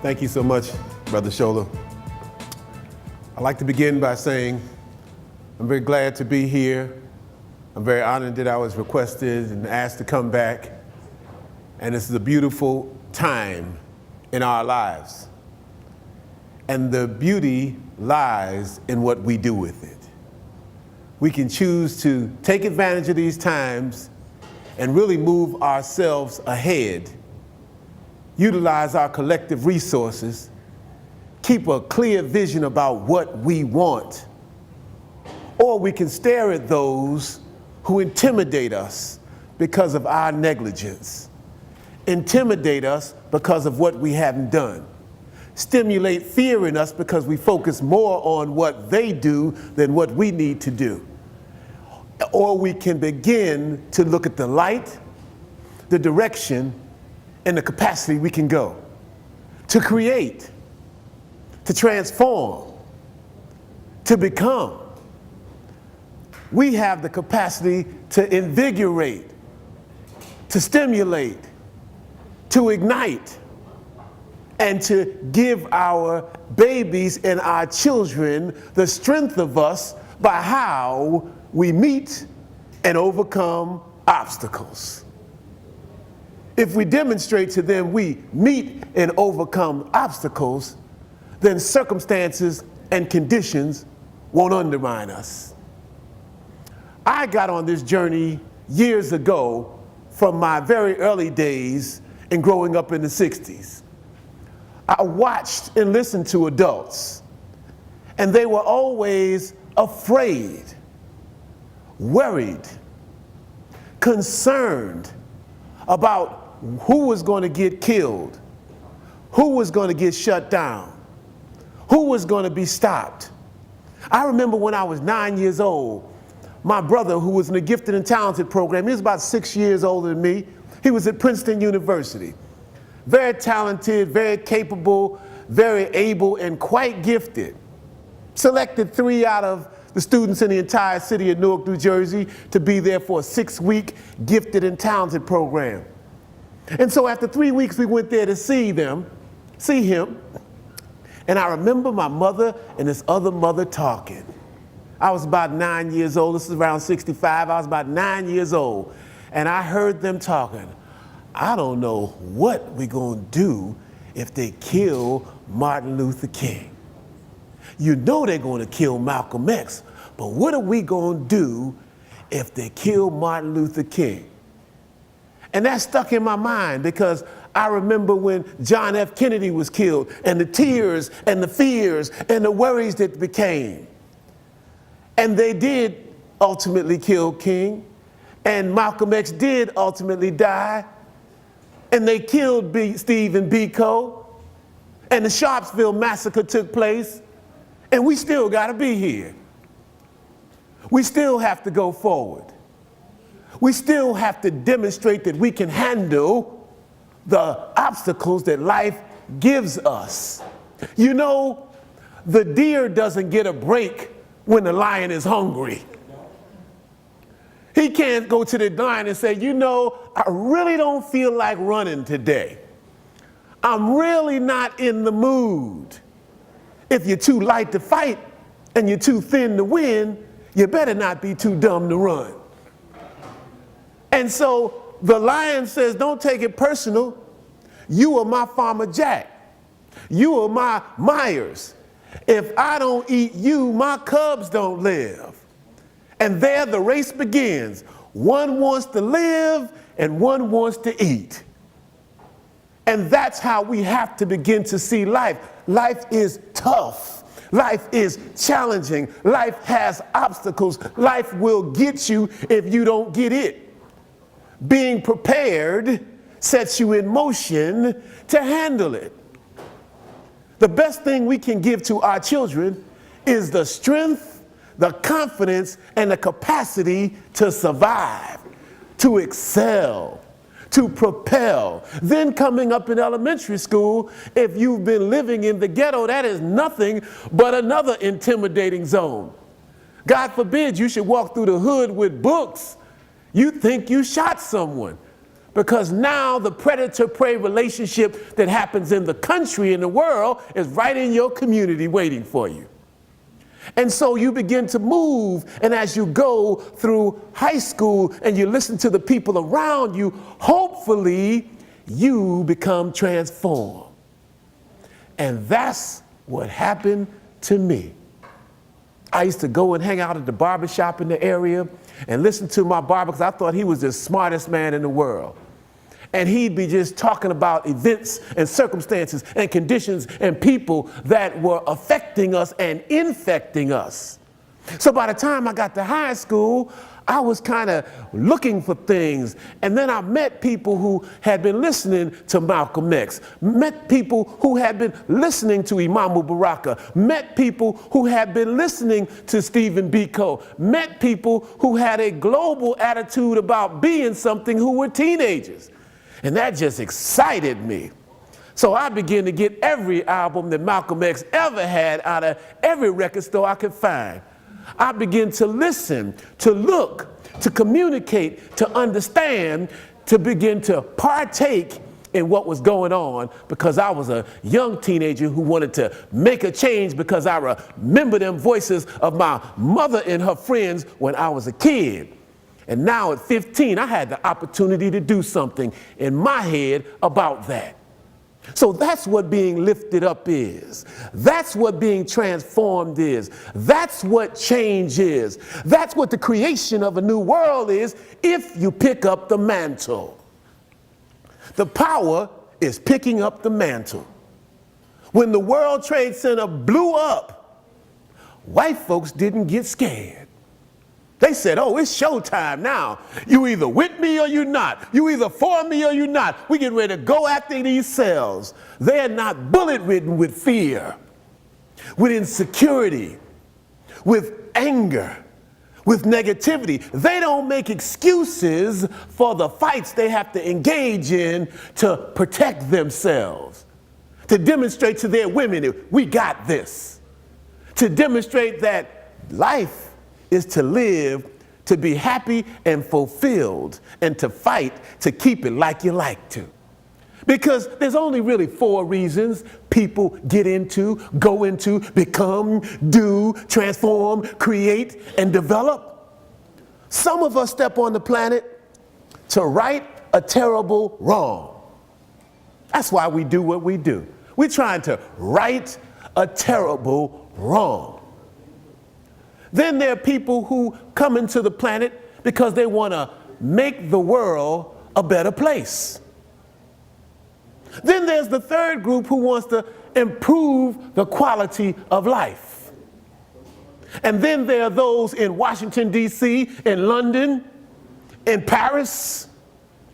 Thank you so much, Brother Shola. I'd like to begin by saying I'm very glad to be here. I'm very honored that I was requested and asked to come back. And this is a beautiful time in our lives. And the beauty lies in what we do with it. We can choose to take advantage of these times and really move ourselves ahead, utilize our collective resources, keep a clear vision about what we want. Or we can stare at those who intimidate us because of our negligence, intimidate us because of what we haven't done, stimulate fear in us because we focus more on what they do than what we need to do. Or we can begin to look at the light, the direction, and the capacity we can go to create, to transform, to become. We have the capacity to invigorate, to stimulate, to ignite, and to give our babies and our children the strength of us by how we meet and overcome obstacles. If we demonstrate to them we meet and overcome obstacles, then circumstances and conditions won't undermine us. I got on this journey years ago from my very early days in growing up in the 60s. I watched and listened to adults, and they were always afraid, worried, concerned about who was going to get killed, who was going to get shut down, who was going to be stopped. I remember when I was 9 years old, my brother, who was in the gifted and talented program, he was about 6 years older than me. He was at Princeton University. Very talented, very capable, very able, and quite gifted. Selected 3 out of the students in the entire city of Newark, New Jersey, to be there for a 6-week gifted and talented program. And so after 3 weeks, we went there to see him. And I remember my mother and this other mother talking. I was about 9 years old. This is around 65. I was about 9 years old. And I heard them talking. I don't know what we're going to do if they kill Martin Luther King. You know they're going to kill Malcolm X, but what are we going to do if they kill Martin Luther King? And that stuck in my mind because I remember when John F. Kennedy was killed and the tears and the fears and the worries that became. And they did ultimately kill King, and Malcolm X did ultimately die, and they killed Stephen Biko, and the Sharpsville massacre took place, and we still got to be here. We still have to go forward. We still have to demonstrate that we can handle the obstacles that life gives us. You know, the deer doesn't get a break when the lion is hungry. He can't go to the lion and say, you know, I really don't feel like running today. I'm really not in the mood. If you're too light to fight and you're too thin to win, you better not be too dumb to run. And so the lion says, don't take it personal. You are my Farmer Jack. You are my Myers. If I don't eat you, my cubs don't live. And there the race begins. One wants to live and one wants to eat. And that's how we have to begin to see life. Life is tough. Life is challenging. Life has obstacles. Life will get you if you don't get it. Being prepared sets you in motion to handle it. The best thing we can give to our children is the strength, the confidence, and the capacity to survive, to excel, to propel. Then coming up in elementary school, if you've been living in the ghetto, that is nothing but another intimidating zone. God forbid you should walk through the hood with books. You think you shot someone. Because now the predator-prey relationship that happens in the country and the world is right in your community waiting for you. And so you begin to move, and as you go through high school and you listen to the people around you, hopefully you become transformed. And that's what happened to me. I used to go and hang out at the barbershop in the area and listen to my barber because I thought he was the smartest man in the world. And he'd be just talking about events and circumstances and conditions and people that were affecting us and infecting us. So by the time I got to high school, I was kind of looking for things. And then I met people who had been listening to Malcolm X, met people who had been listening to Imam Baraka, met people who had been listening to Stephen Biko, met people who had a global attitude about being something who were teenagers. And that just excited me. So I began to get every album that Malcolm X ever had out of every record store I could find. I began to listen, to look, to communicate, to understand, to begin to partake in what was going on, because I was a young teenager who wanted to make a change because I remember them voices of my mother and her friends when I was a kid. And now at 15, I had the opportunity to do something in my head about that. So that's what being lifted up is. That's what being transformed is. That's what change is. That's what the creation of a new world is if you pick up the mantle. The power is picking up the mantle. When the World Trade Center blew up, white folks didn't get scared. They said, oh, it's showtime now. You either with me or you're not. You either for me or you're not. We get ready to go after these cells. They're not bullet-ridden with fear, with insecurity, with anger, with negativity. They don't make excuses for the fights they have to engage in to protect themselves, to demonstrate to their women that we got this, to demonstrate that life is to live, to be happy and fulfilled, and to fight to keep it like you like to. Because there's only really 4 reasons people get into, go into, become, do, transform, create, and develop. Some of us step on the planet to right a terrible wrong. That's why we do what we do. We're trying to right a terrible wrong. Then there are people who come into the planet because they want to make the world a better place. Then there's the third group who wants to improve the quality of life. And then there are those in Washington, D.C., in London, in Paris,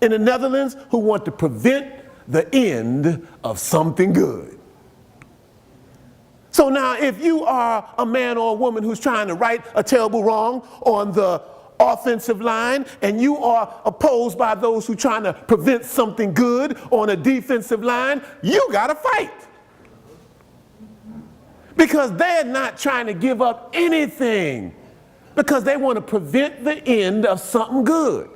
in the Netherlands, who want to prevent the end of something good. So now if you are a man or a woman who's trying to right a terrible wrong on the offensive line, and you are opposed by those who are trying to prevent something good on a defensive line, you gotta fight. Because they're not trying to give up anything, because they want to prevent the end of something good.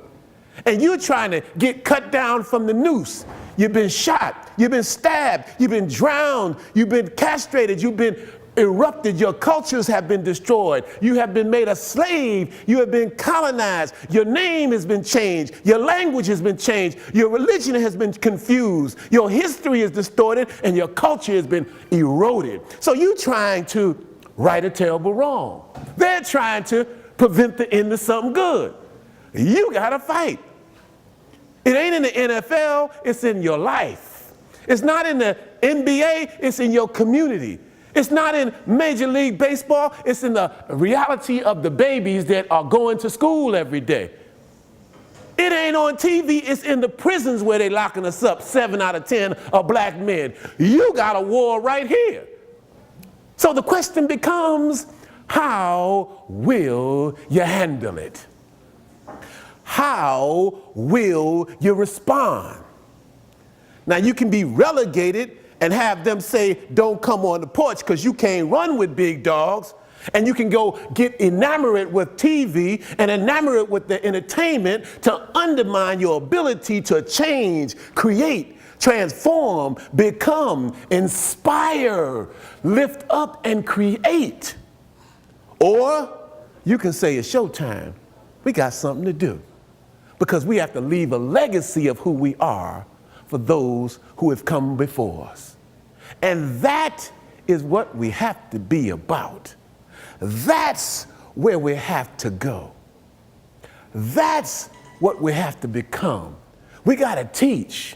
And you're trying to get cut down from the noose. You've been shot, you've been stabbed, you've been drowned, you've been castrated, you've been erupted, your cultures have been destroyed, you have been made a slave, you have been colonized, your name has been changed, your language has been changed, your religion has been confused, your history is distorted, and your culture has been eroded. So you're trying to right a terrible wrong. They're trying to prevent the end of something good. You gotta fight. It ain't in the NFL, it's in your life. It's not in the NBA, it's in your community. It's not in Major League Baseball, it's in the reality of the babies that are going to school every day. It ain't on TV, it's in the prisons where they locking us up. 7 out of 10 are black men. You got a war right here. So the question becomes, how will you handle it? How will you respond? Now you can be relegated and have them say, don't come on the porch because you can't run with big dogs. And you can go get enamored with TV and enamored with the entertainment to undermine your ability to change, create, transform, become, inspire, lift up, and create. Or you can say it's showtime. We got something to do. Because we have to leave a legacy of who we are for those who have come before us. And that is what we have to be about. That's where we have to go. That's what we have to become. We got to teach.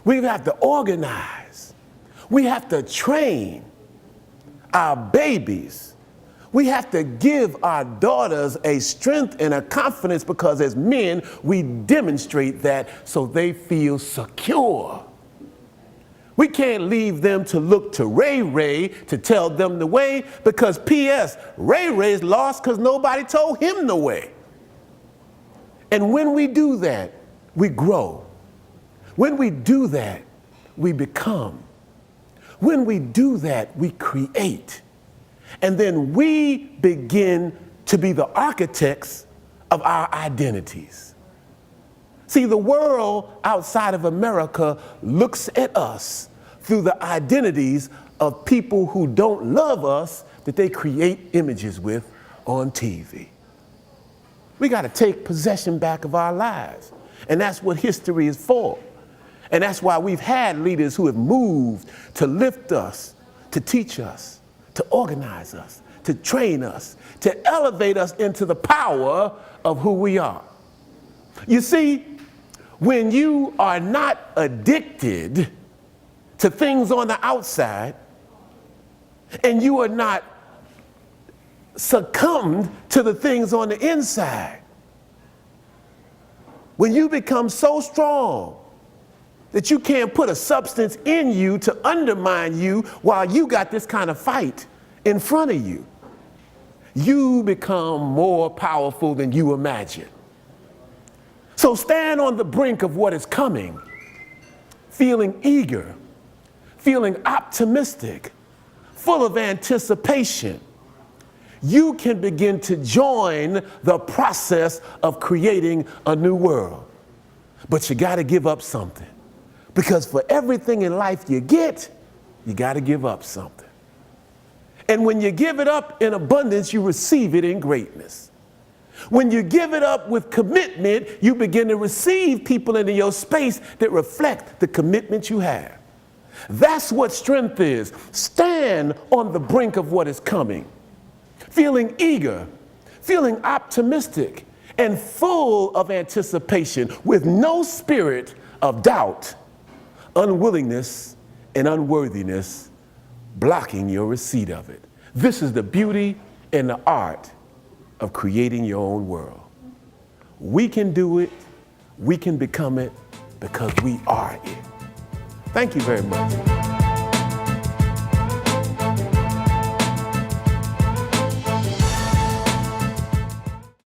We have to organize. We have to train our babies. We have to give our daughters a strength and a confidence, because as men, we demonstrate that so they feel secure. We can't leave them to look to Ray Ray to tell them the way, because P.S. Ray Ray's lost because nobody told him the way. And when we do that, we grow. When we do that, we become. When we do that, we create. And then we begin to be the architects of our identities. See, the world outside of America looks at us through the identities of people who don't love us, that they create images with on TV. We got to take possession back of our lives. And that's what history is for. And that's why we've had leaders who have moved to lift us, to teach us, to organize us, to train us, to elevate us into the power of who we are. You see, when you are not addicted to things on the outside, and you are not succumbed to the things on the inside, when you become so strong that you can't put a substance in you to undermine you while you got this kind of fight in front of you, you become more powerful than you imagine. So stand on the brink of what is coming, feeling eager, feeling optimistic, full of anticipation. You can begin to join the process of creating a new world. But you got to give up something. Because for everything in life you get, you got to give up something. And when you give it up in abundance, you receive it in greatness. When you give it up with commitment, you begin to receive people into your space that reflect the commitment you have. That's what strength is. Stand on the brink of what is coming, feeling eager, feeling optimistic, and full of anticipation, with no spirit of doubt, unwillingness, and unworthiness blocking your receipt of it. This is the beauty and the art of creating your own world. We can do it, we can become it, because we are it. Thank you very much.